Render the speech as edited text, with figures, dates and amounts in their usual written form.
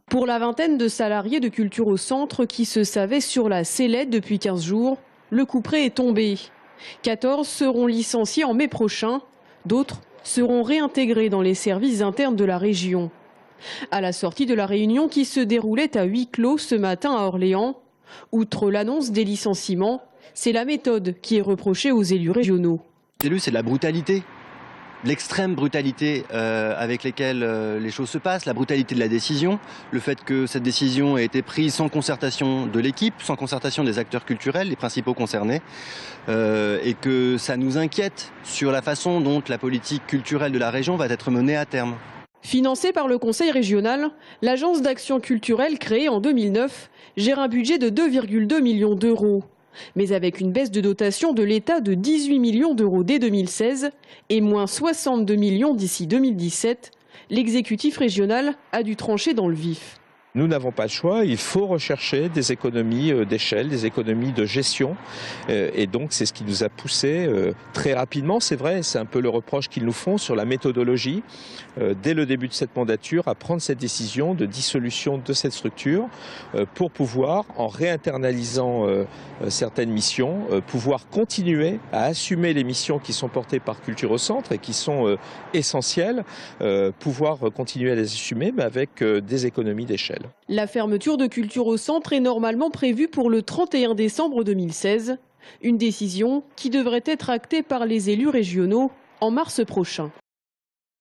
Pour la vingtaine de salariés de Culture au Centre qui se savaient sur la sellette depuis 15 jours, le couperet est tombé. 14 seront licenciés en mai prochain, d'autres seront réintégrés dans les services internes de la région. À la sortie de la réunion qui se déroulait à huis clos ce matin à Orléans, outre l'annonce des licenciements, c'est la méthode qui est reprochée aux élus régionaux. Les élus, c'est de la brutalité. L'extrême brutalité avec laquelle les choses se passent, la brutalité de la décision, le fait que cette décision ait été prise sans concertation de l'équipe, sans concertation des acteurs culturels, les principaux concernés, et que ça nous inquiète sur la façon dont la politique culturelle de la région va être menée à terme. Financée par le Conseil régional, l'Agence d'action culturelle créée en 2009 gère un budget de 2,2 millions d'euros. Mais avec une baisse de dotation de l'État de 18 millions d'euros dès 2016 et moins 62 millions d'ici 2017, l'exécutif régional a dû trancher dans le vif. Nous n'avons pas le choix, il faut rechercher des économies d'échelle, des économies de gestion. Et donc c'est ce qui nous a poussé très rapidement, c'est vrai, c'est un peu le reproche qu'ils nous font sur la méthodologie, dès le début de cette mandature, à prendre cette décision de dissolution de cette structure pour pouvoir, en réinternalisant certaines missions, pouvoir continuer à assumer les missions qui sont portées par Culture au Centre et qui sont essentielles, pouvoir continuer à les assumer mais avec des économies d'échelle. La fermeture de Culture au Centre est normalement prévue pour le 31 décembre 2016. Une décision qui devrait être actée par les élus régionaux en mars prochain.